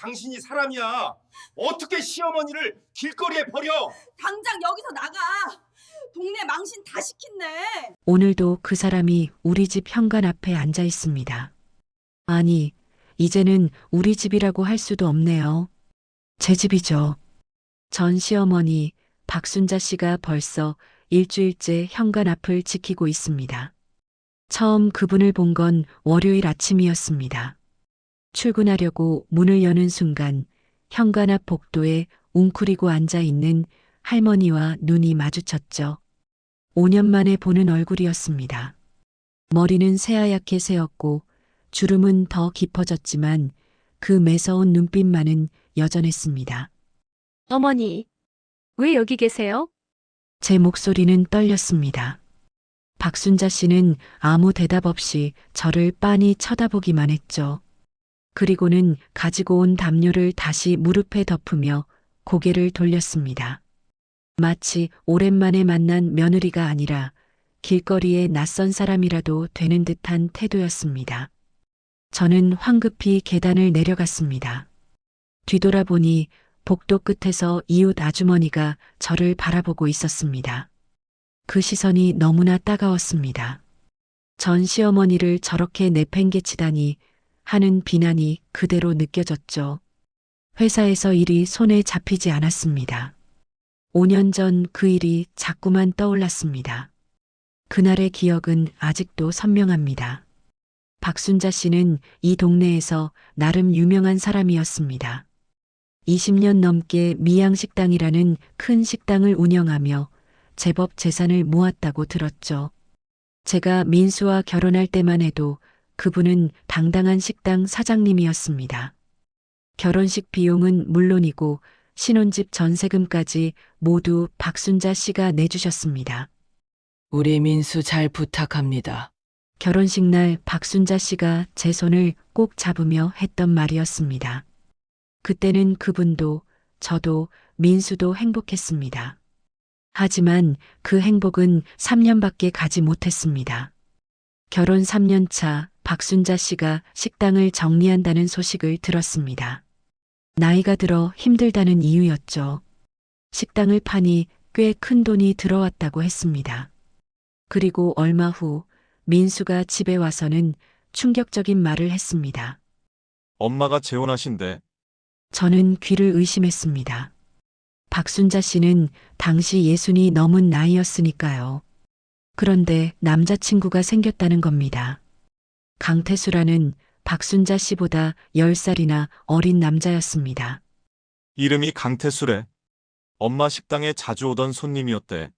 당신이 사람이야. 어떻게 시어머니를 길거리에 버려? 당장 여기서 나가. 동네 망신 다 시킨네. 오늘도 그 사람이 우리 집 현관 앞에 앉아 있습니다. 아니, 이제는 우리 집이라고 할 수도 없네요. 제 집이죠. 전 시어머니 박순자 씨가 벌써 일주일째 현관 앞을 지키고 있습니다. 처음 그분을 본 건 월요일 아침이었습니다. 출근하려고 문을 여는 순간 현관 앞 복도에 웅크리고 앉아 있는 할머니와 눈이 마주쳤죠. 5년 만에 보는 얼굴이었습니다. 머리는 새하얗게 새었고 주름은 더 깊어졌지만 그 매서운 눈빛만은 여전했습니다. 어머니, 왜 여기 계세요? 제 목소리는 떨렸습니다. 박순자 씨는 아무 대답 없이 저를 빤히 쳐다보기만 했죠. 그리고는 가지고 온 담요를 다시 무릎에 덮으며 고개를 돌렸습니다. 마치 오랜만에 만난 며느리가 아니라 길거리의 낯선 사람이라도 되는 듯한 태도였습니다. 저는 황급히 계단을 내려갔습니다. 뒤돌아보니 복도 끝에서 이웃 아주머니가 저를 바라보고 있었습니다. 그 시선이 너무나 따가웠습니다. 전 시어머니를 저렇게 내팽개치다니 하는 비난이 그대로 느껴졌죠. 회사에서 일이 손에 잡히지 않았습니다. 5년 전 그 일이 자꾸만 떠올랐습니다. 그날의 기억은 아직도 선명합니다. 박순자 씨는 이 동네에서 나름 유명한 사람이었습니다. 20년 넘게 미양식당이라는 큰 식당을 운영하며 제법 재산을 모았다고 들었죠. 제가 민수와 결혼할 때만 해도 그분은 당당한 식당 사장님이었습니다. 결혼식 비용은 물론이고 신혼집 전세금까지 모두 박순자 씨가 내주셨습니다. 우리 민수 잘 부탁합니다. 결혼식 날 박순자 씨가 제 손을 꼭 잡으며 했던 말이었습니다. 그때는 그분도 저도 민수도 행복했습니다. 하지만 그 행복은 3년밖에 가지 못했습니다. 결혼 3년 차 박순자 씨가 식당을 정리한다는 소식을 들었습니다. 나이가 들어 힘들다는 이유였죠. 식당을 파니 꽤 큰 돈이 들어왔다고 했습니다. 그리고 얼마 후 민수가 집에 와서는 충격적인 말을 했습니다. 엄마가 재혼하신대. 저는 귀를 의심했습니다. 박순자 씨는 당시 60이 넘은 나이였으니까요. 그런데 남자친구가 생겼다는 겁니다. 강태수라는 박순자 씨보다 10살이나 어린 남자였습니다. 이름이 강태수래. 엄마 식당에 자주 오던 손님이었대.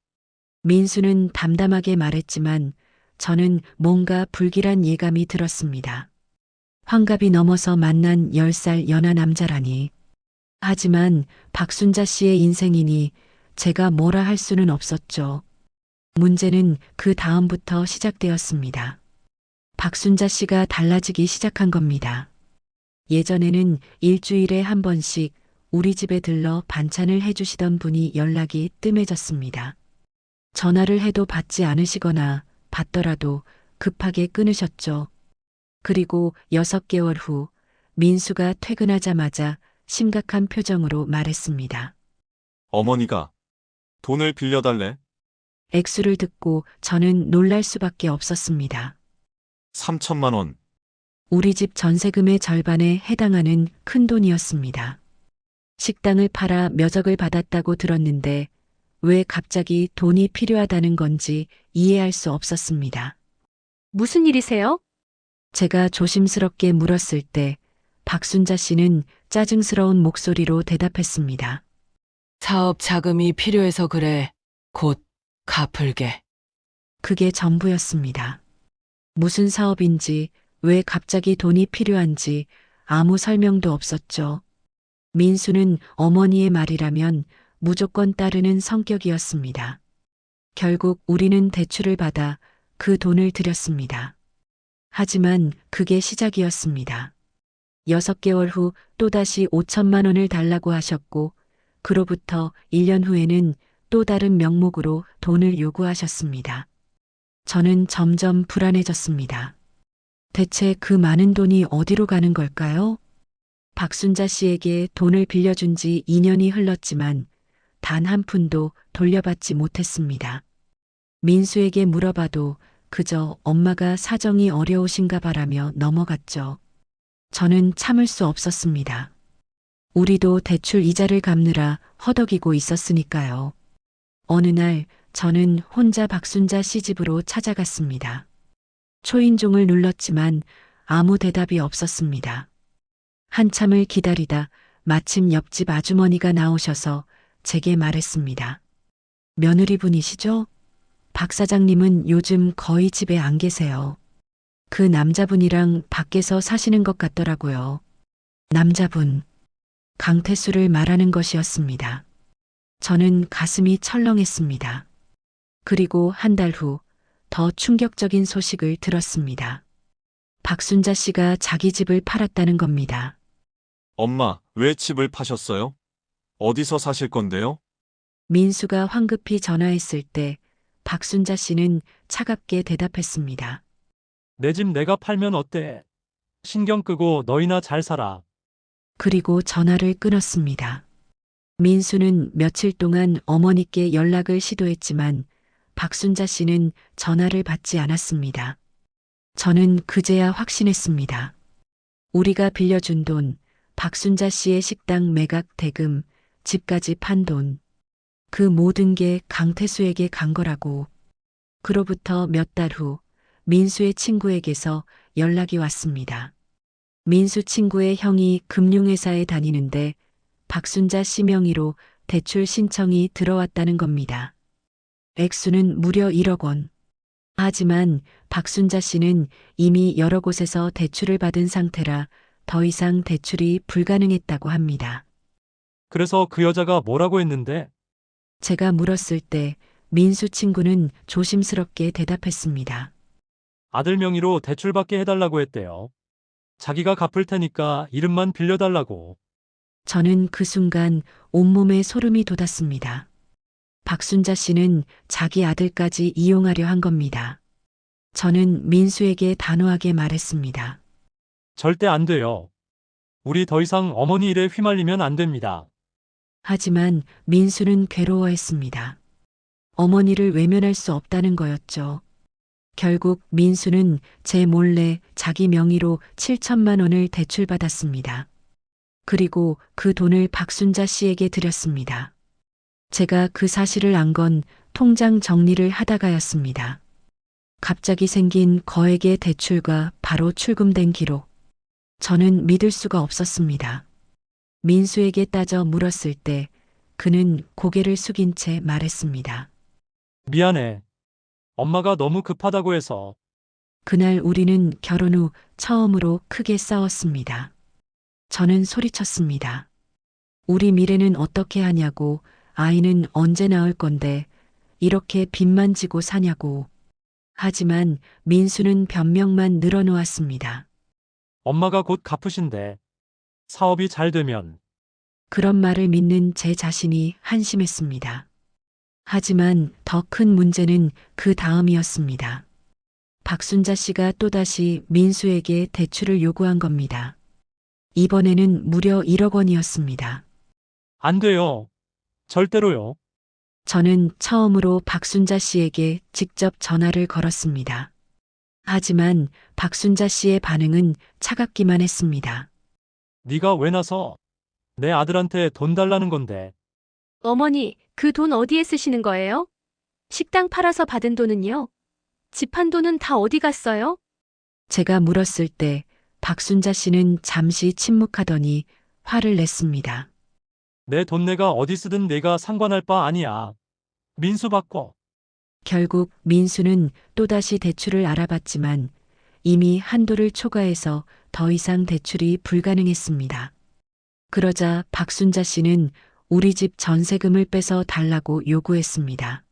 민수는 담담하게 말했지만 저는 뭔가 불길한 예감이 들었습니다. 환갑이 넘어서 만난 10살 연하 남자라니. 하지만 박순자 씨의 인생이니 제가 뭐라 할 수는 없었죠. 문제는 그 다음부터 시작되었습니다. 박순자 씨가 달라지기 시작한 겁니다. 예전에는 일주일에 한 번씩 우리 집에 들러 반찬을 해주시던 분이 연락이 뜸해졌습니다. 전화를 해도 받지 않으시거나 받더라도 급하게 끊으셨죠. 그리고 6개월 후 민수가 퇴근하자마자 심각한 표정으로 말했습니다. 어머니가 돈을 빌려달래. 액수를 듣고 저는 놀랄 수밖에 없었습니다. 3천만 원. 우리 집 전세금의 절반에 해당하는 큰 돈이었습니다. 식당을 팔아 몇 억을 받았다고 들었는데 왜 갑자기 돈이 필요하다는 건지 이해할 수 없었습니다. 무슨 일이세요? 제가 조심스럽게 물었을 때 박순자 씨는 짜증스러운 목소리로 대답했습니다. 사업 자금이 필요해서 그래. 곧 갚을게. 그게 전부였습니다. 무슨 사업인지 왜 갑자기 돈이 필요한지 아무 설명도 없었죠. 민수는 어머니의 말이라면 무조건 따르는 성격이었습니다. 결국 우리는 대출을 받아 그 돈을 드렸습니다. 하지만 그게 시작이었습니다. 6개월 후 또다시 5천만 원을 달라고 하셨고 그로부터 1년 후에는 또 다른 명목으로 돈을 요구하셨습니다. 저는 점점 불안해졌습니다. 대체 그 많은 돈이 어디로 가는 걸까요? 박순자 씨에게 돈을 빌려준 지 2년이 흘렀지만 단 한 푼도 돌려받지 못했습니다. 민수에게 물어봐도 그저 엄마가 사정이 어려우신가 바라며 넘어갔죠. 저는 참을 수 없었습니다. 우리도 대출 이자를 갚느라 허덕이고 있었으니까요. 어느 날 저는 혼자 박순자 씨 집으로 찾아갔습니다. 초인종을 눌렀지만 아무 대답이 없었습니다. 한참을 기다리다 마침 옆집 아주머니가 나오셔서 제게 말했습니다. 며느리분이시죠? 박 사장님은 요즘 거의 집에 안 계세요. 그 남자분이랑 밖에서 사시는 것 같더라고요. 남자분. 강태수를 말하는 것이었습니다. 저는 가슴이 철렁했습니다. 그리고 한 달 후 더 충격적인 소식을 들었습니다. 박순자 씨가 자기 집을 팔았다는 겁니다. 엄마, 왜 집을 파셨어요? 어디서 사실 건데요? 민수가 황급히 전화했을 때 박순자 씨는 차갑게 대답했습니다. 내 집 내가 팔면 어때? 신경 끄고 너희나 잘 살아. 그리고 전화를 끊었습니다. 민수는 며칠 동안 어머니께 연락을 시도했지만 박순자 씨는 전화를 받지 않았습니다. 저는 그제야 확신했습니다. 우리가 빌려준 돈, 박순자 씨의 식당 매각 대금, 집까지 판 돈. 그 모든 게 강태수에게 간 거라고. 그로부터 몇 달 후 민수의 친구에게서 연락이 왔습니다. 민수 친구의 형이 금융회사에 다니는데 박순자 씨 명의로 대출 신청이 들어왔다는 겁니다. 액수는 무려 1억 원. 하지만 박순자 씨는 이미 여러 곳에서 대출을 받은 상태라 더 이상 대출이 불가능했다고 합니다. 그래서 그 여자가 뭐라고 했는데? 제가 물었을 때 민수 친구는 조심스럽게 대답했습니다. 아들 명의로 대출받게 해달라고 했대요. 자기가 갚을 테니까 이름만 빌려달라고. 저는 그 순간 온몸에 소름이 돋았습니다. 박순자 씨는 자기 아들까지 이용하려 한 겁니다. 저는 민수에게 단호하게 말했습니다. 절대 안 돼요. 우리 더 이상 어머니 일에 휘말리면 안 됩니다. 하지만 민수는 괴로워했습니다. 어머니를 외면할 수 없다는 거였죠. 결국 민수는 제 몰래 자기 명의로 7천만 원을 대출받았습니다. 그리고 그 돈을 박순자 씨에게 드렸습니다. 제가 그 사실을 안 건 통장 정리를 하다가였습니다. 갑자기 생긴 거액의 대출과 바로 출금된 기록. 저는 믿을 수가 없었습니다. 민수에게 따져 물었을 때 그는 고개를 숙인 채 말했습니다. 미안해. 엄마가 너무 급하다고 해서. 그날 우리는 결혼 후 처음으로 크게 싸웠습니다. 저는 소리쳤습니다. 우리 미래는 어떻게 하냐고, 아이는 언제 낳을 건데 이렇게 빚만 지고 사냐고. 하지만 민수는 변명만 늘어놓았습니다. 엄마가 곧 갚으신대. 사업이 잘 되면. 그런 말을 믿는 제 자신이 한심했습니다. 하지만 더 큰 문제는 그 다음이었습니다. 박순자 씨가 또다시 민수에게 대출을 요구한 겁니다. 이번에는 무려 1억 원이었습니다. 안 돼요. 절대로요. 저는 처음으로 박순자 씨에게 직접 전화를 걸었습니다. 하지만 박순자 씨의 반응은 차갑기만 했습니다. 네가 왜 나서? 내 아들한테 돈 달라는 건데. 어머니, 그 돈 어디에 쓰시는 거예요? 식당 팔아서 받은 돈은요? 집 한 돈은 다 어디 갔어요? 제가 물었을 때 박순자 씨는 잠시 침묵하더니 화를 냈습니다. 내 돈 내가 어디 쓰든 내가 상관할 바 아니야. 민수 바꿔. 결국 민수는 또다시 대출을 알아봤지만 이미 한도를 초과해서 더 이상 대출이 불가능했습니다. 그러자 박순자 씨는 우리 집 전세금을 빼서 달라고 요구했습니다.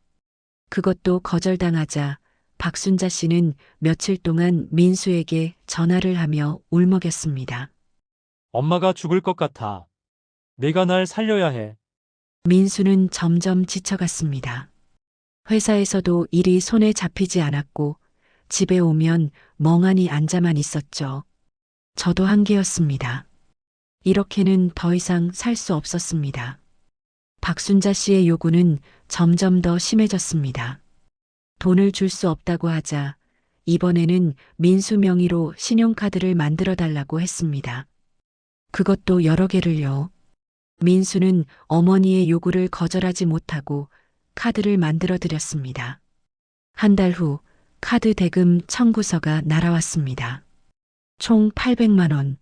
그것도 거절당하자 박순자 씨는 며칠 동안 민수에게 전화를 하며 울먹였습니다. 엄마가 죽을 것 같아. 내가 날 살려야 해. 민수는 점점 지쳐갔습니다. 회사에서도 일이 손에 잡히지 않았고 집에 오면 멍하니 앉아만 있었죠. 저도 한계였습니다. 이렇게는 더 이상 살 수 없었습니다. 박순자 씨의 요구는 점점 더 심해졌습니다. 돈을 줄 수 없다고 하자 이번에는 민수 명의로 신용카드를 만들어 달라고 했습니다. 그것도 여러 개를요. 민수는 어머니의 요구를 거절하지 못하고 카드를 만들어 드렸습니다. 한 달 후 카드 대금 청구서가 날아왔습니다. 총 800만 원.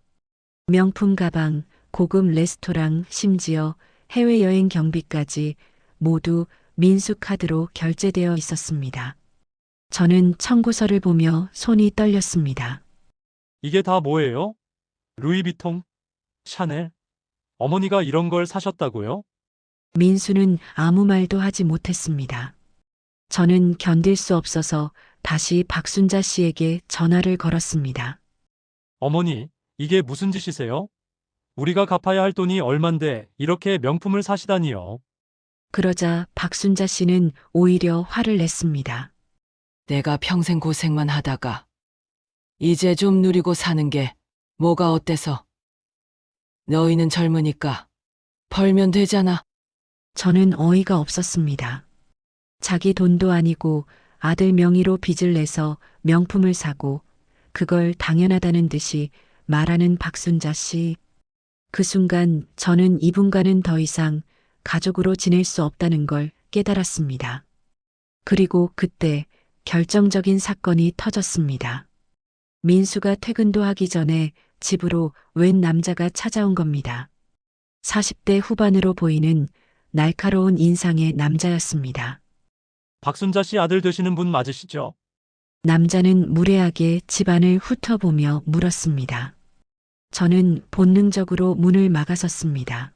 명품 가방, 고급 레스토랑, 심지어 해외여행 경비까지 모두 민수 카드로 결제되어 있었습니다. 저는 청구서를 보며 손이 떨렸습니다. 이게 다 뭐예요? 루이비통? 샤넬? 어머니가 이런 걸 사셨다고요? 민수는 아무 말도 하지 못했습니다. 저는 견딜 수 없어서 다시 박순자 씨에게 전화를 걸었습니다. 어머니, 이게 무슨 짓이세요? 우리가 갚아야 할 돈이 얼만데 이렇게 명품을 사시다니요. 그러자 박순자 씨는 오히려 화를 냈습니다. 내가 평생 고생만 하다가 이제 좀 누리고 사는 게 뭐가 어때서? 너희는 젊으니까 벌면 되잖아. 저는 어이가 없었습니다. 자기 돈도 아니고 아들 명의로 빚을 내서 명품을 사고 그걸 당연하다는 듯이 말하는 박순자 씨. 그 순간 저는 이분과는 더 이상 가족으로 지낼 수 없다는 걸 깨달았습니다. 그리고 그때 결정적인 사건이 터졌습니다. 민수가 퇴근도 하기 전에 집으로 웬 남자가 찾아온 겁니다. 40대 후반으로 보이는 날카로운 인상의 남자였습니다. 박순자 씨 아들 되시는 분 맞으시죠? 남자는 무례하게 집안을 훑어보며 물었습니다. 저는 본능적으로 문을 막아섰습니다.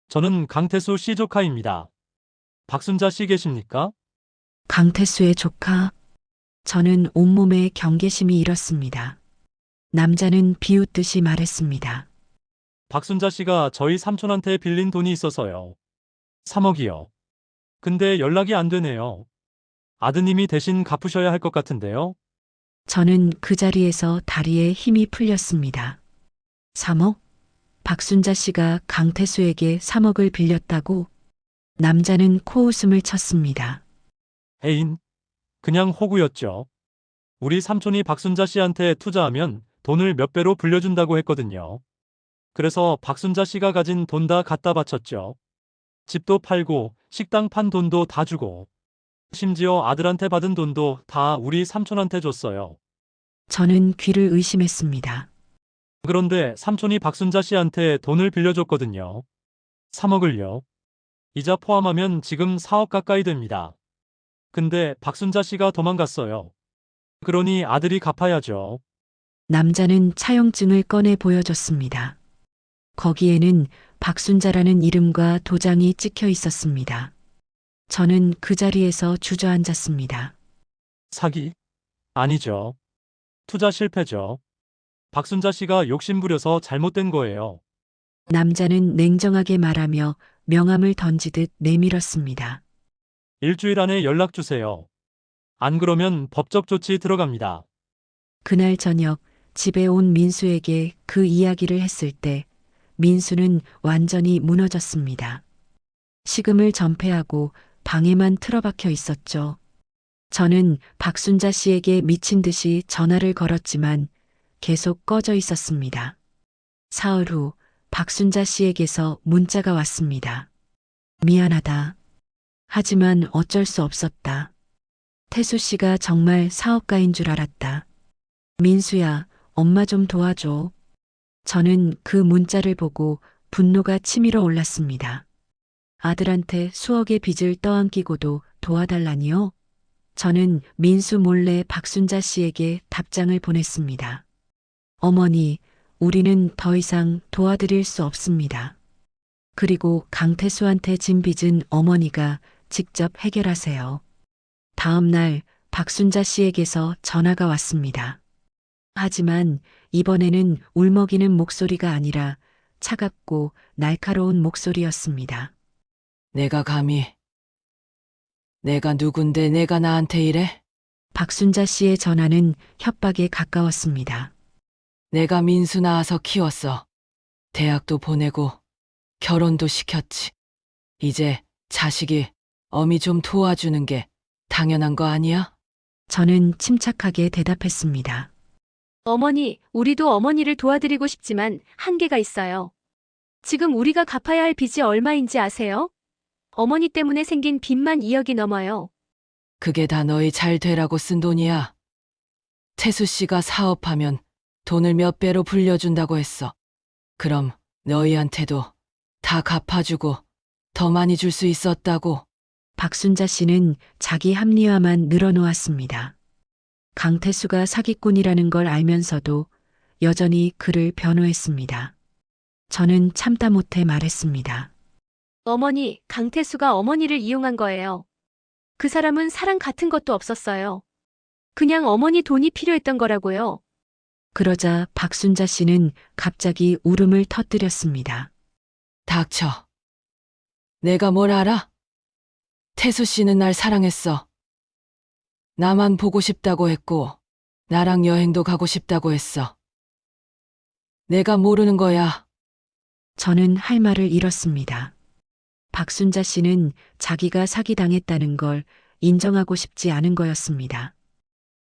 저는 강태수 씨 조카입니다. 박순자 씨 계십니까? 강태수의 조카. 저는 온몸에 경계심이 일었습니다. 남자는 비웃듯이 말했습니다. 박순자 씨가 저희 삼촌한테 빌린 돈이 있어서요. 3억이요. 근데 연락이 안 되네요. 아드님이 대신 갚으셔야 할 것 같은데요. 저는 그 자리에서 다리에 힘이 풀렸습니다. 3억? 박순자 씨가 강태수에게 3억을 빌렸다고? 남자는 코웃음을 쳤습니다. 애인, 그냥 호구였죠. 우리 삼촌이 박순자 씨한테 투자하면 돈을 몇 배로 불려준다고 했거든요. 그래서 박순자 씨가 가진 돈 다 갖다 바쳤죠. 집도 팔고 식당 판 돈도 다 주고 심지어 아들한테 받은 돈도 다 우리 삼촌한테 줬어요. 저는 귀를 의심했습니다. 그런데 삼촌이 박순자 씨한테 돈을 빌려줬거든요. 3억을요. 이자 포함하면 지금 4억 가까이 됩니다. 근데 박순자 씨가 도망갔어요. 그러니 아들이 갚아야죠. 남자는 차용증을 꺼내 보여줬습니다. 거기에는 박순자라는 이름과 도장이 찍혀 있었습니다. 저는 그 자리에서 주저앉았습니다. 사기? 아니죠. 투자 실패죠. 박순자 씨가 욕심부려서 잘못된 거예요. 남자는 냉정하게 말하며 명함을 던지듯 내밀었습니다. 일주일 안에 연락 주세요. 안 그러면 법적 조치 들어갑니다. 그날 저녁 집에 온 민수에게 그 이야기를 했을 때 민수는 완전히 무너졌습니다. 식음을 전폐하고 방에만 틀어박혀 있었죠. 저는 박순자 씨에게 미친 듯이 전화를 걸었지만 계속 꺼져 있었습니다. 사흘 후 박순자 씨에게서 문자가 왔습니다. 미안하다. 하지만 어쩔 수 없었다. 태수 씨가 정말 사업가인 줄 알았다. 민수야, 엄마 좀 도와줘. 저는 그 문자를 보고 분노가 치밀어 올랐습니다. 아들한테 수억의 빚을 떠안기고도 도와달라니요? 저는 민수 몰래 박순자 씨에게 답장을 보냈습니다. 어머니, 우리는 더 이상 도와드릴 수 없습니다. 그리고 강태수한테 진 빚은 어머니가 직접 해결하세요. 다음 날 박순자 씨에게서 전화가 왔습니다. 하지만 이번에는 울먹이는 목소리가 아니라 차갑고 날카로운 목소리였습니다. 내가 감히. 내가 누군데 내가 나한테 이래? 박순자 씨의 전화는 협박에 가까웠습니다. 내가 민수 낳아서 키웠어. 대학도 보내고 결혼도 시켰지. 이제 자식이 어미 좀 도와주는 게 당연한 거 아니야? 저는 침착하게 대답했습니다. 어머니, 우리도 어머니를 도와드리고 싶지만 한계가 있어요. 지금 우리가 갚아야 할 빚이 얼마인지 아세요? 어머니 때문에 생긴 빚만 2억이 넘어요. 그게 다 너희 잘 되라고 쓴 돈이야. 태수 씨가 사업하면 돈을 몇 배로 불려준다고 했어. 그럼 너희한테도 다 갚아주고 더 많이 줄 수 있었다고. 박순자 씨는 자기 합리화만 늘어놓았습니다. 강태수가 사기꾼이라는 걸 알면서도 여전히 그를 변호했습니다. 저는 참다 못해 말했습니다. 어머니, 강태수가 어머니를 이용한 거예요. 그 사람은 사랑 같은 것도 없었어요. 그냥 어머니 돈이 필요했던 거라고요. 그러자 박순자 씨는 갑자기 울음을 터뜨렸습니다. 닥쳐. 내가 뭘 알아? 태수 씨는 날 사랑했어. 나만 보고 싶다고 했고, 나랑 여행도 가고 싶다고 했어. 내가 모르는 거야. 저는 할 말을 잃었습니다. 박순자 씨는 자기가 사기당했다는 걸 인정하고 싶지 않은 거였습니다.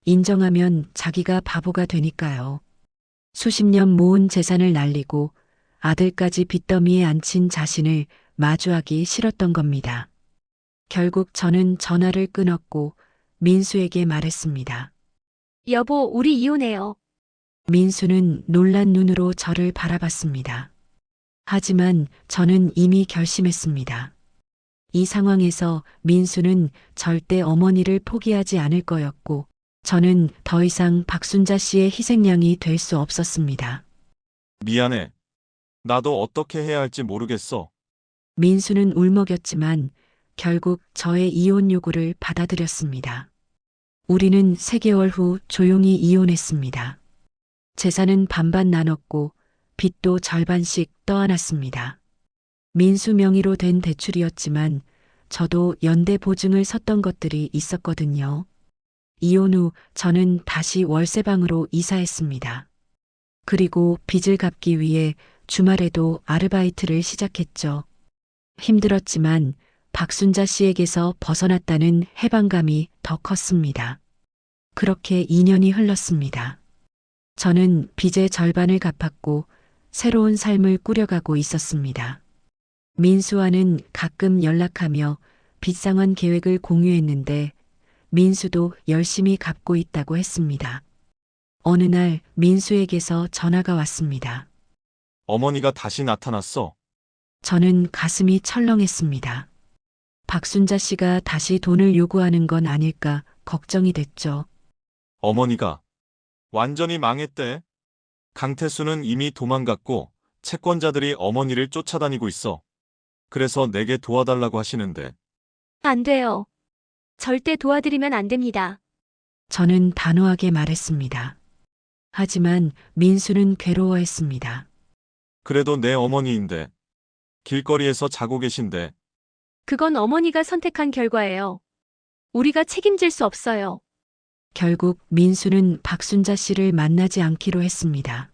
인정하면 자기가 바보가 되니까요. 수십 년 모은 재산을 날리고 아들까지 빚더미에 앉힌 자신을 마주하기 싫었던 겁니다. 결국 저는 전화를 끊었고 민수에게 말했습니다. 여보, 우리 이혼해요. 민수는 놀란 눈으로 저를 바라봤습니다. 하지만 저는 이미 결심했습니다. 이 상황에서 민수는 절대 어머니를 포기하지 않을 거였고, 저는 더 이상 박순자 씨의 희생양이 될 수 없었습니다. 미안해. 나도 어떻게 해야 할지 모르겠어. 민수는 울먹였지만 결국 저의 이혼 요구를 받아들였습니다. 우리는 3개월 후 조용히 이혼했습니다. 재산은 반반 나눴고 빚도 절반씩 떠안았습니다. 민수 명의로 된 대출이었지만 저도 연대 보증을 섰던 것들이 있었거든요. 이혼 후 저는 다시 월세방으로 이사했습니다. 그리고 빚을 갚기 위해 주말에도 아르바이트를 시작했죠. 힘들었지만 박순자 씨에게서 벗어났다는 해방감이 더 컸습니다. 그렇게 2년이 흘렀습니다. 저는 빚의 절반을 갚았고 새로운 삶을 꾸려가고 있었습니다. 민수와는 가끔 연락하며 빚 상환 계획을 공유했는데 민수도 열심히 갚고 있다고 했습니다. 어느 날 민수에게서 전화가 왔습니다. 어머니가 다시 나타났어. 저는 가슴이 철렁했습니다. 박순자 씨가 다시 돈을 요구하는 건 아닐까 걱정이 됐죠. 어머니가 완전히 망했대. 강태수는 이미 도망갔고 채권자들이 어머니를 쫓아다니고 있어. 그래서 내게 도와달라고 하시는데. 안 돼요. 절대 도와드리면 안 됩니다. 저는 단호하게 말했습니다. 하지만 민수는 괴로워했습니다. 그래도 내 어머니인데. 길거리에서 자고 계신데. 그건 어머니가 선택한 결과예요. 우리가 책임질 수 없어요. 결국 민수는 박순자 씨를 만나지 않기로 했습니다.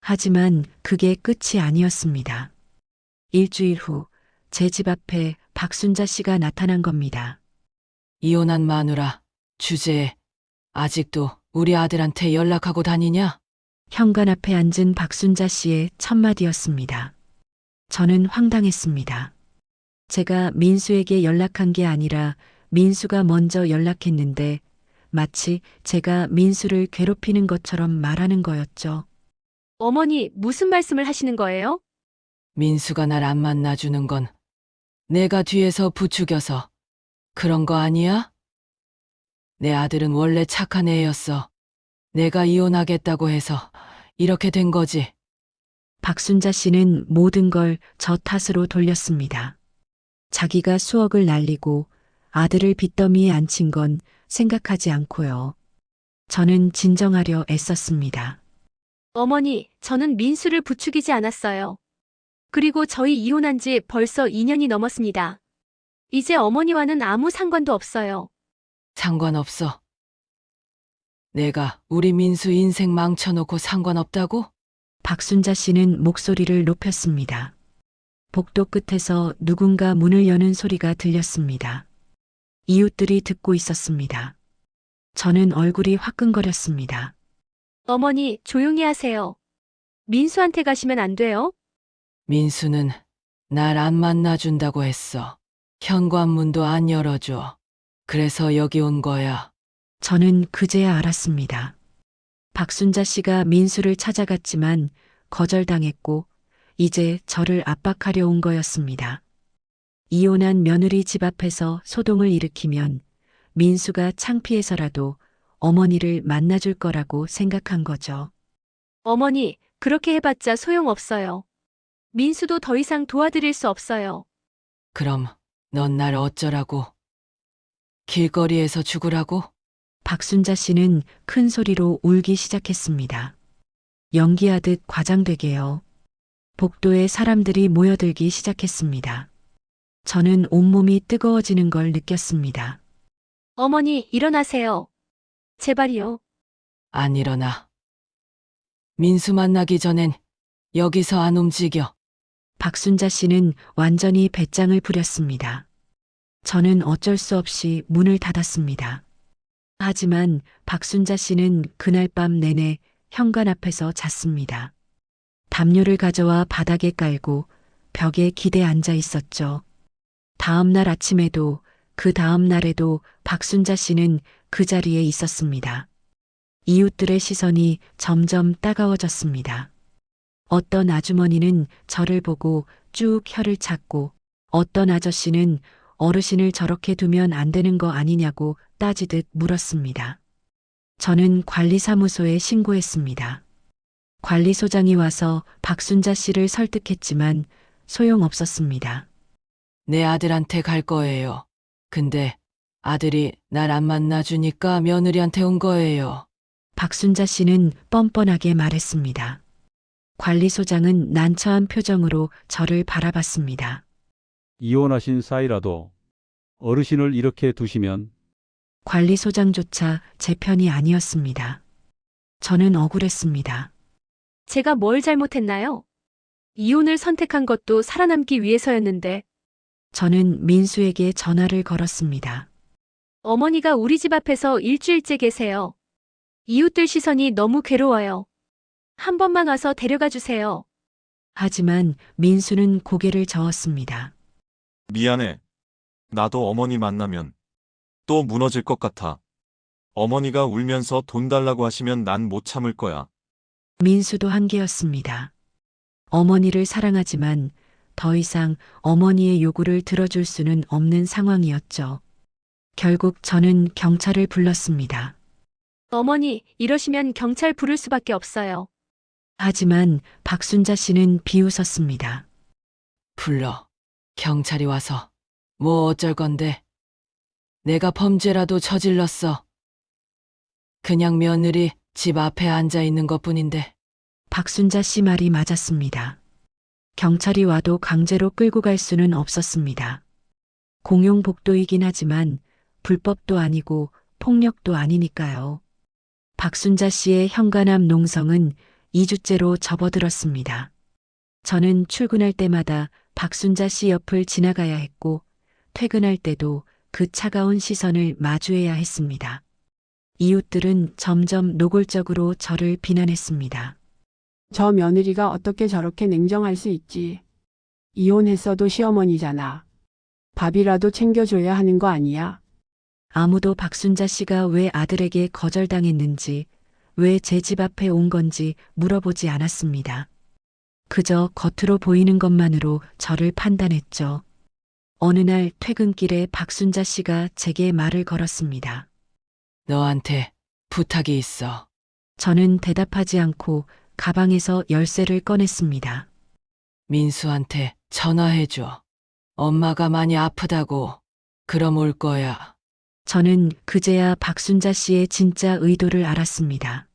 하지만 그게 끝이 아니었습니다. 일주일 후 제 집 앞에 박순자 씨가 나타난 겁니다. 이혼한 마누라, 주제에 아직도 우리 아들한테 연락하고 다니냐? 현관 앞에 앉은 박순자 씨의 첫 마디였습니다. 저는 황당했습니다. 제가 민수에게 연락한 게 아니라 민수가 먼저 연락했는데 마치 제가 민수를 괴롭히는 것처럼 말하는 거였죠. 어머니, 무슨 말씀을 하시는 거예요? 민수가 날 안 만나주는 건 내가 뒤에서 부추겨서 그런 거 아니야? 내 아들은 원래 착한 애였어. 내가 이혼하겠다고 해서 이렇게 된 거지. 박순자 씨는 모든 걸 저 탓으로 돌렸습니다. 자기가 수억을 날리고 아들을 빚더미에 앉힌 건 생각하지 않고요. 저는 진정하려 애썼습니다. 어머니, 저는 민수를 부추기지 않았어요. 그리고 저희 이혼한 지 벌써 2년이 넘었습니다. 이제 어머니와는 아무 상관도 없어요. 상관없어. 내가 우리 민수 인생 망쳐놓고 상관없다고? 박순자 씨는 목소리를 높였습니다. 복도 끝에서 누군가 문을 여는 소리가 들렸습니다. 이웃들이 듣고 있었습니다. 저는 얼굴이 화끈거렸습니다. 어머니, 조용히 하세요. 민수한테 가시면 안 돼요? 민수는 날 안 만나준다고 했어. 현관문도 안 열어줘. 그래서 여기 온 거야. 저는 그제야 알았습니다. 박순자 씨가 민수를 찾아갔지만 거절당했고 이제 저를 압박하려 온 거였습니다. 이혼한 며느리 집 앞에서 소동을 일으키면 민수가 창피해서라도 어머니를 만나줄 거라고 생각한 거죠. 어머니, 그렇게 해봤자 소용없어요. 민수도 더 이상 도와드릴 수 없어요. 그럼 넌 날 어쩌라고? 길거리에서 죽으라고? 박순자 씨는 큰 소리로 울기 시작했습니다. 연기하듯 과장되게요. 복도에 사람들이 모여들기 시작했습니다. 저는 온몸이 뜨거워지는 걸 느꼈습니다. 어머니, 일어나세요. 제발이요. 안 일어나. 민수 만나기 전엔 여기서 안 움직여. 박순자 씨는 완전히 배짱을 부렸습니다. 저는 어쩔 수 없이 문을 닫았습니다. 하지만 박순자 씨는 그날 밤 내내 현관 앞에서 잤습니다. 담요를 가져와 바닥에 깔고 벽에 기대 앉아 있었죠. 다음 날 아침에도 그 다음 날에도 박순자 씨는 그 자리에 있었습니다. 이웃들의 시선이 점점 따가워졌습니다. 어떤 아주머니는 저를 보고 쭉 혀를 찾고 어떤 아저씨는 어르신을 저렇게 두면 안 되는 거 아니냐고 따지듯 물었습니다. 저는 관리사무소에 신고했습니다. 관리소장이 와서 박순자 씨를 설득했지만 소용없었습니다. 내 아들한테 갈 거예요. 근데 아들이 날 안 만나주니까 며느리한테 온 거예요. 박순자 씨는 뻔뻔하게 말했습니다. 관리소장은 난처한 표정으로 저를 바라봤습니다. 이혼하신 사이라도 어르신을 이렇게 두시면 관리소장조차 제 편이 아니었습니다. 저는 억울했습니다. 제가 뭘 잘못했나요? 이혼을 선택한 것도 살아남기 위해서였는데, 저는 민수에게 전화를 걸었습니다. 어머니가 우리 집 앞에서 일주일째 계세요. 이웃들 시선이 너무 괴로워요. 한 번만 와서 데려가 주세요. 하지만 민수는 고개를 저었습니다. 미안해. 나도 어머니 만나면 또 무너질 것 같아. 어머니가 울면서 돈 달라고 하시면 난 못 참을 거야. 민수도 한계였습니다. 어머니를 사랑하지만 더 이상 어머니의 요구를 들어줄 수는 없는 상황이었죠. 결국 저는 경찰을 불렀습니다. 어머니, 이러시면 경찰 부를 수밖에 없어요. 하지만 박순자 씨는 비웃었습니다. 불러. 경찰이 와서. 뭐 어쩔 건데. 내가 범죄라도 저질렀어. 그냥 며느리 집 앞에 앉아 있는 것뿐인데. 박순자 씨 말이 맞았습니다. 경찰이 와도 강제로 끌고 갈 수는 없었습니다. 공용복도이긴 하지만 불법도 아니고 폭력도 아니니까요. 박순자 씨의 현관 앞 농성은 2주째로 접어들었습니다. 저는 출근할 때마다 박순자 씨 옆을 지나가야 했고 퇴근할 때도 그 차가운 시선을 마주해야 했습니다. 이웃들은 점점 노골적으로 저를 비난했습니다. 저 며느리가 어떻게 저렇게 냉정할 수 있지? 이혼했어도 시어머니잖아. 밥이라도 챙겨줘야 하는 거 아니야? 아무도 박순자 씨가 왜 아들에게 거절당했는지, 왜 제 집 앞에 온 건지 물어보지 않았습니다. 그저 겉으로 보이는 것만으로 저를 판단했죠. 어느 날 퇴근길에 박순자 씨가 제게 말을 걸었습니다. 너한테 부탁이 있어. 저는 대답하지 않고 가방에서 열쇠를 꺼냈습니다. 민수한테 전화해줘. 엄마가 많이 아프다고. 그럼 올 거야. 저는 그제야 박순자 씨의 진짜 의도를 알았습니다.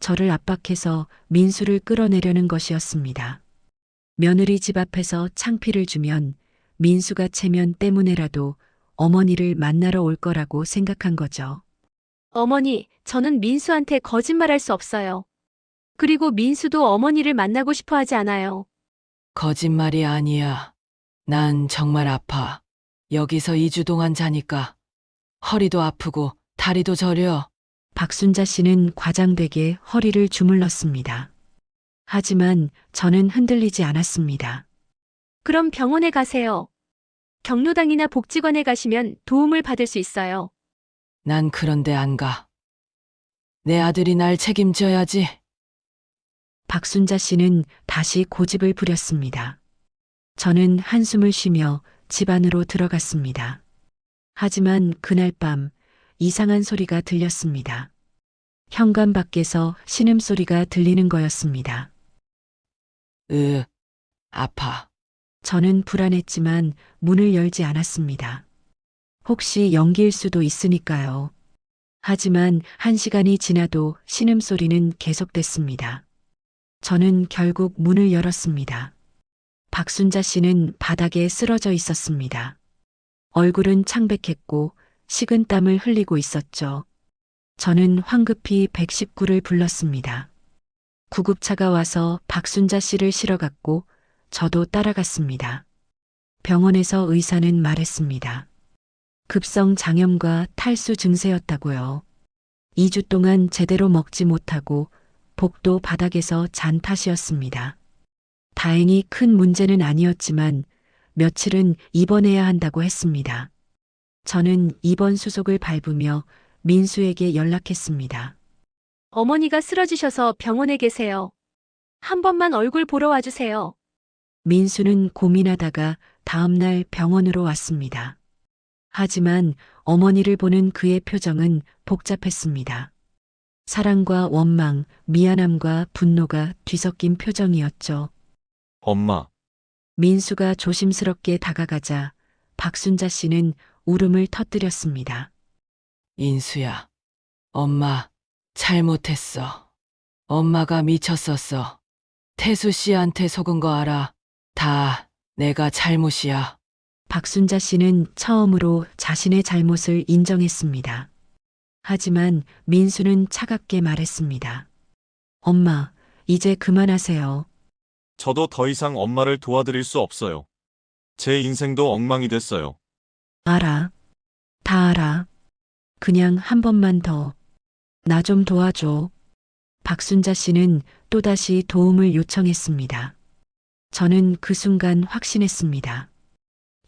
저를 압박해서 민수를 끌어내려는 것이었습니다. 며느리 집 앞에서 창피를 주면 민수가 체면 때문에라도 어머니를 만나러 올 거라고 생각한 거죠. 어머니, 저는 민수한테 거짓말할 수 없어요. 그리고 민수도 어머니를 만나고 싶어 하지 않아요. 거짓말이 아니야. 난 정말 아파. 여기서 2주 동안 자니까 허리도 아프고 다리도 저려. 박순자 씨는 과장되게 허리를 주물렀습니다. 하지만 저는 흔들리지 않았습니다. 그럼 병원에 가세요. 경로당이나 복지관에 가시면 도움을 받을 수 있어요. 난 그런데 안 가. 내 아들이 날 책임져야지. 박순자 씨는 다시 고집을 부렸습니다. 저는 한숨을 쉬며 집 안으로 들어갔습니다. 하지만 그날 밤 이상한 소리가 들렸습니다. 현관 밖에서 신음소리가 들리는 거였습니다. 아파. 저는 불안했지만 문을 열지 않았습니다. 혹시 연기일 수도 있으니까요. 하지만 1시간이 지나도 신음소리는 계속됐습니다. 저는 결국 문을 열었습니다. 박순자 씨는 바닥에 쓰러져 있었습니다. 얼굴은 창백했고 식은 땀을 흘리고 있었죠. 저는 황급히 119를 불렀습니다. 구급차가 와서 박순자 씨를 실어갔고 저도 따라갔습니다. 병원에서 의사는 말했습니다. 급성 장염과 탈수 증세였다고요. 2주 동안 제대로 먹지 못하고 복도 바닥에서 잔 탓이었습니다. 다행히 큰 문제는 아니었지만 며칠은 입원해야 한다고 했습니다. 저는 입원 수속을 밟으며 민수에게 연락했습니다. 어머니가 쓰러지셔서 병원에 계세요. 한 번만 얼굴 보러 와주세요. 민수는 고민하다가 다음날 병원으로 왔습니다. 하지만 어머니를 보는 그의 표정은 복잡했습니다. 사랑과 원망, 미안함과 분노가 뒤섞인 표정이었죠. 엄마, 민수가 조심스럽게 다가가자 박순자 씨는 울음을 터뜨렸습니다. 인수야, 엄마 잘못했어. 엄마가 미쳤었어. 태수 씨한테 속은 거 알아. 다 내가 잘못이야. 박순자 씨는 처음으로 자신의 잘못을 인정했습니다. 하지만 민수는 차갑게 말했습니다. 엄마, 이제 그만하세요. 저도 더 이상 엄마를 도와드릴 수 없어요. 제 인생도 엉망이 됐어요. 알아. 다 알아. 그냥 한 번만 더. 나 좀 도와줘. 박순자 씨는 또다시 도움을 요청했습니다. 저는 그 순간 확신했습니다.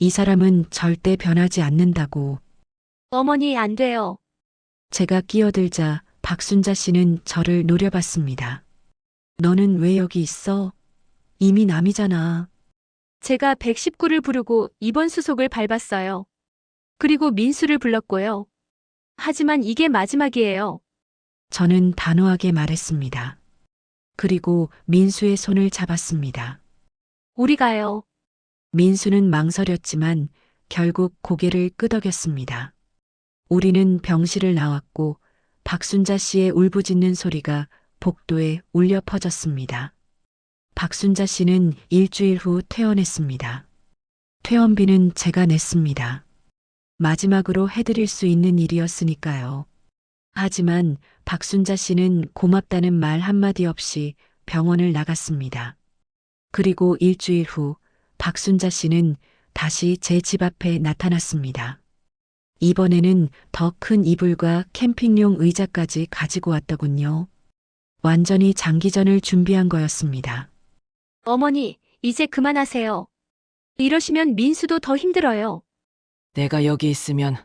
이 사람은 절대 변하지 않는다고. 어머니 안 돼요. 제가 끼어들자 박순자 씨는 저를 노려봤습니다. 너는 왜 여기 있어? 이미 남이잖아. 제가 119를 부르고 입원 수속을 밟았어요. 그리고 민수를 불렀고요. 하지만 이게 마지막이에요. 저는 단호하게 말했습니다. 그리고 민수의 손을 잡았습니다. 우리 가요. 민수는 망설였지만 결국 고개를 끄덕였습니다. 우리는 병실을 나왔고 박순자 씨의 울부짖는 소리가 복도에 울려 퍼졌습니다. 박순자 씨는 일주일 후 퇴원했습니다. 퇴원비는 제가 냈습니다. 마지막으로 해드릴 수 있는 일이었으니까요. 하지만 박순자 씨는 고맙다는 말 한마디 없이 병원을 나갔습니다. 그리고 일주일 후 박순자 씨는 다시 제 집 앞에 나타났습니다. 이번에는 더 큰 이불과 캠핑용 의자까지 가지고 왔더군요. 완전히 장기전을 준비한 거였습니다. 어머니, 이제 그만하세요. 이러시면 민수도 더 힘들어요. 내가 여기 있으면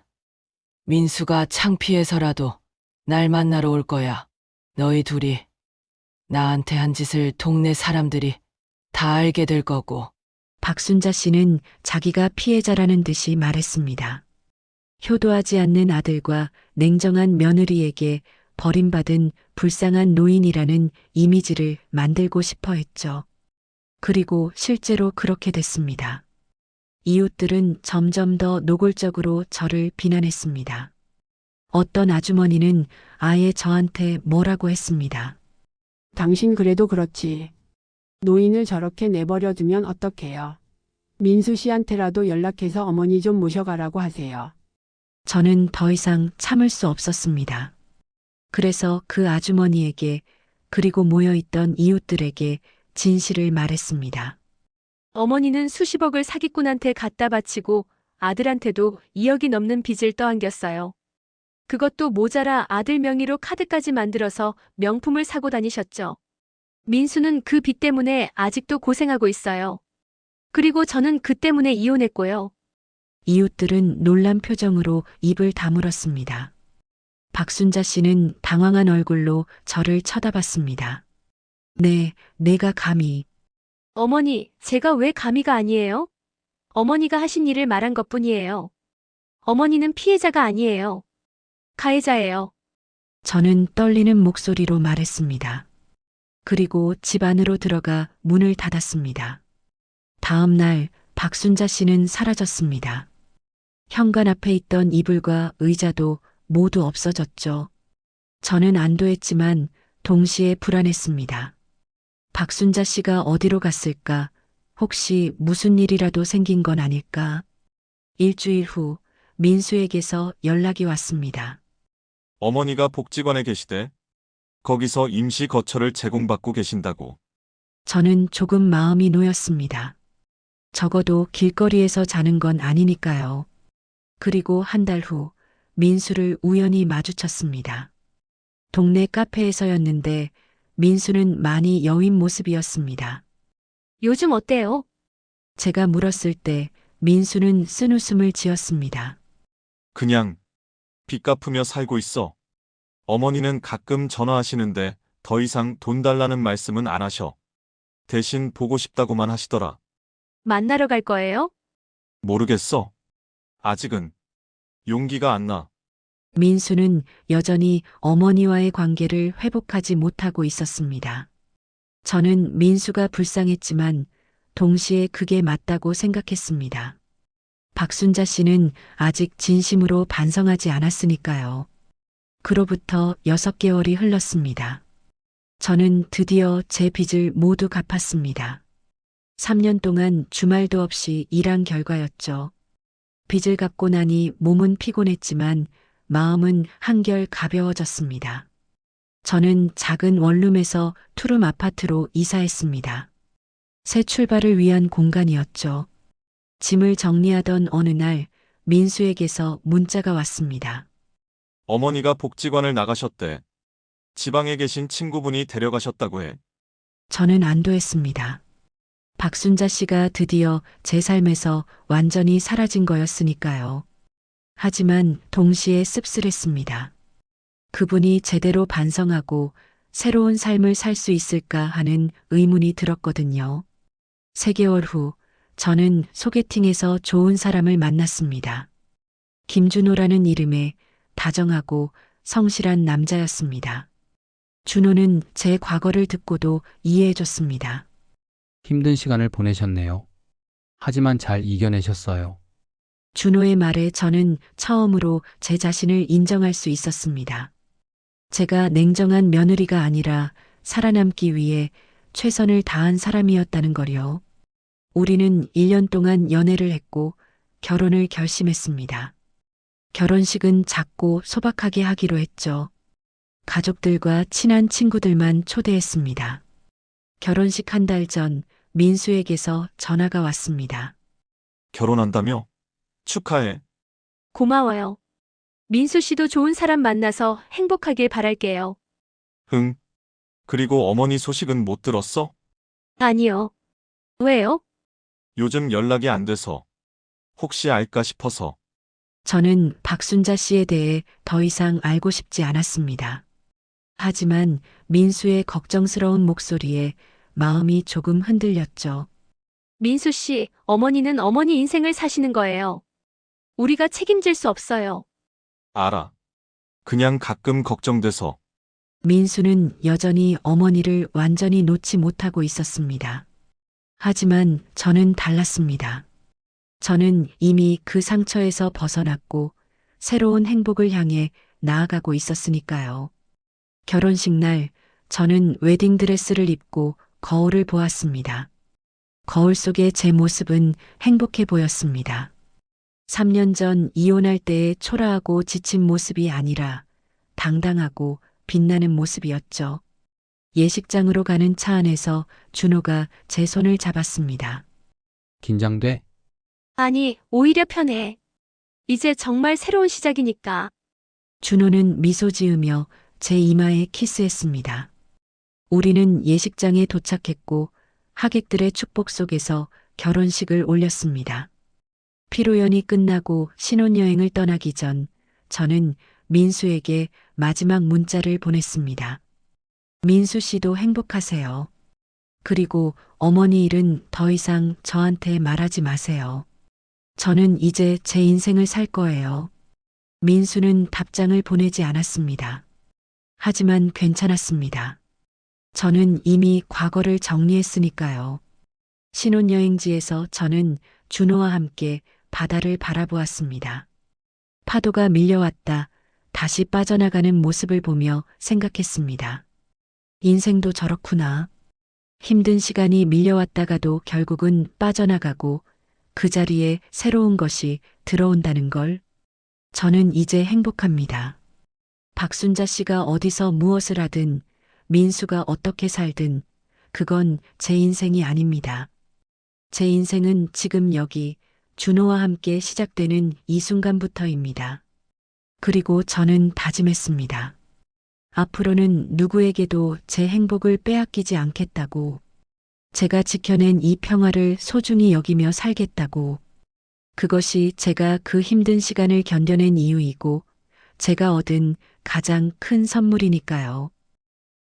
민수가 창피해서라도 날 만나러 올 거야. 너희 둘이 나한테 한 짓을 동네 사람들이 다 알게 될 거고. 박순자 씨는 자기가 피해자라는 듯이 말했습니다. 효도하지 않는 아들과 냉정한 며느리에게 버림받은 불쌍한 노인이라는 이미지를 만들고 싶어 했죠. 그리고 실제로 그렇게 됐습니다. 이웃들은 점점 더 노골적으로 저를 비난했습니다. 어떤 아주머니는 아예 저한테 뭐라고 했습니다. 당신 그래도 그렇지. 노인을 저렇게 내버려 두면 어떡해요. 민수 씨한테라도 연락해서 어머니 좀 모셔가라고 하세요. 저는 더 이상 참을 수 없었습니다. 그래서 그 아주머니에게 그리고 모여있던 이웃들에게 진실을 말했습니다. 어머니는 수십억을 사기꾼한테 갖다 바치고 아들한테도 2억이 넘는 빚을 떠안겼어요. 그것도 모자라 아들 명의로 카드까지 만들어서 명품을 사고 다니셨죠. 민수는 그 빚 때문에 아직도 고생하고 있어요. 그리고 저는 그 때문에 이혼했고요. 이웃들은 놀란 표정으로 입을 다물었습니다. 박순자 씨는 당황한 얼굴로 저를 쳐다봤습니다. 네, 내가 감히. 어머니, 제가 왜 감히가 아니에요? 어머니가 하신 일을 말한 것뿐이에요. 어머니는 피해자가 아니에요. 가해자예요. 저는 떨리는 목소리로 말했습니다. 그리고 집 안으로 들어가 문을 닫았습니다. 다음 날 박순자 씨는 사라졌습니다. 현관 앞에 있던 이불과 의자도 모두 없어졌죠. 저는 안도했지만 동시에 불안했습니다. 박순자 씨가 어디로 갔을까? 혹시 무슨 일이라도 생긴 건 아닐까? 일주일 후 민수에게서 연락이 왔습니다. 어머니가 복지관에 계시대. 거기서 임시 거처를 제공받고 계신다고. 저는 조금 마음이 놓였습니다. 적어도 길거리에서 자는 건 아니니까요. 그리고 한 달 후 민수를 우연히 마주쳤습니다. 동네 카페에서였는데 민수는 많이 여윈 모습이었습니다. 요즘 어때요? 제가 물었을 때 민수는 쓴웃음을 지었습니다. 그냥 빚 갚으며 살고 있어. 어머니는 가끔 전화하시는데 더 이상 돈 달라는 말씀은 안 하셔. 대신 보고 싶다고만 하시더라. 만나러 갈 거예요? 모르겠어. 아직은 용기가 안 나. 민수는 여전히 어머니와의 관계를 회복하지 못하고 있었습니다. 저는 민수가 불쌍했지만 동시에 그게 맞다고 생각했습니다. 박순자 씨는 아직 진심으로 반성하지 않았으니까요. 그로부터 6개월이 흘렀습니다. 저는 드디어 제 빚을 모두 갚았습니다. 3년 동안 주말도 없이 일한 결과였죠. 빚을 갚고 나니 몸은 피곤했지만 마음은 한결 가벼워졌습니다. 저는 작은 원룸에서 투룸 아파트로 이사했습니다. 새 출발을 위한 공간이었죠. 짐을 정리하던 어느 날 민수에게서 문자가 왔습니다. 어머니가 복지관을 나가셨대. 지방에 계신 친구분이 데려가셨다고 해. 저는 안도했습니다. 박순자 씨가 드디어 제 삶에서 완전히 사라진 거였으니까요. 하지만 동시에 씁쓸했습니다. 그분이 제대로 반성하고 새로운 삶을 살 수 있을까 하는 의문이 들었거든요. 3개월 후 저는 소개팅에서 좋은 사람을 만났습니다. 김준호라는 이름의 다정하고 성실한 남자였습니다. 준호는 제 과거를 듣고도 이해해줬습니다. 힘든 시간을 보내셨네요. 하지만 잘 이겨내셨어요. 준호의 말에 저는 처음으로 제 자신을 인정할 수 있었습니다. 제가 냉정한 며느리가 아니라 살아남기 위해 최선을 다한 사람이었다는 거요. 우리는 1년 동안 연애를 했고 결혼을 결심했습니다. 결혼식은 작고 소박하게 하기로 했죠. 가족들과 친한 친구들만 초대했습니다. 결혼식 한 달 전 민수에게서 전화가 왔습니다. 결혼한다며? 축하해. 고마워요. 민수 씨도 좋은 사람 만나서 행복하길 바랄게요. 응. 그리고 어머니 소식은 못 들었어? 아니요. 왜요? 요즘 연락이 안 돼서. 혹시 알까 싶어서. 저는 박순자 씨에 대해 더 이상 알고 싶지 않았습니다. 하지만 민수의 걱정스러운 목소리에 마음이 조금 흔들렸죠. 민수 씨, 어머니는 어머니 인생을 사시는 거예요. 우리가 책임질 수 없어요. 알아. 그냥 가끔 걱정돼서. 민수는 여전히 어머니를 완전히 놓지 못하고 있었습니다. 하지만 저는 달랐습니다. 저는 이미 그 상처에서 벗어났고 새로운 행복을 향해 나아가고 있었으니까요. 결혼식 날 저는 웨딩드레스를 입고 거울을 보았습니다. 거울 속의 제 모습은 행복해 보였습니다. 3년 전 이혼할 때의 초라하고 지친 모습이 아니라 당당하고 빛나는 모습이었죠. 예식장으로 가는 차 안에서 준호가 제 손을 잡았습니다. 긴장돼? 아니, 오히려 편해. 이제 정말 새로운 시작이니까. 준호는 미소 지으며 제 이마에 키스했습니다. 우리는 예식장에 도착했고 하객들의 축복 속에서 결혼식을 올렸습니다. 피로연이 끝나고 신혼여행을 떠나기 전 저는 민수에게 마지막 문자를 보냈습니다. 민수 씨도 행복하세요. 그리고 어머니 일은 더 이상 저한테 말하지 마세요. 저는 이제 제 인생을 살 거예요. 민수는 답장을 보내지 않았습니다. 하지만 괜찮았습니다. 저는 이미 과거를 정리했으니까요. 신혼여행지에서 저는 준호와 함께 바다를 바라보았습니다. 파도가 밀려왔다 다시 빠져나가는 모습을 보며 생각했습니다. 인생도 저렇구나. 힘든 시간이 밀려왔다가도 결국은 빠져나가고 그 자리에 새로운 것이 들어온다는 걸. 저는 이제 행복합니다. 박순자 씨가 어디서 무엇을 하든 민수가 어떻게 살든 그건 제 인생이 아닙니다. 제 인생은 지금 여기 준호와 함께 시작되는 이 순간부터입니다. 그리고 저는 다짐했습니다. 앞으로는 누구에게도 제 행복을 빼앗기지 않겠다고. 제가 지켜낸 이 평화를 소중히 여기며 살겠다고. 그것이 제가 그 힘든 시간을 견뎌낸 이유이고 제가 얻은 가장 큰 선물이니까요.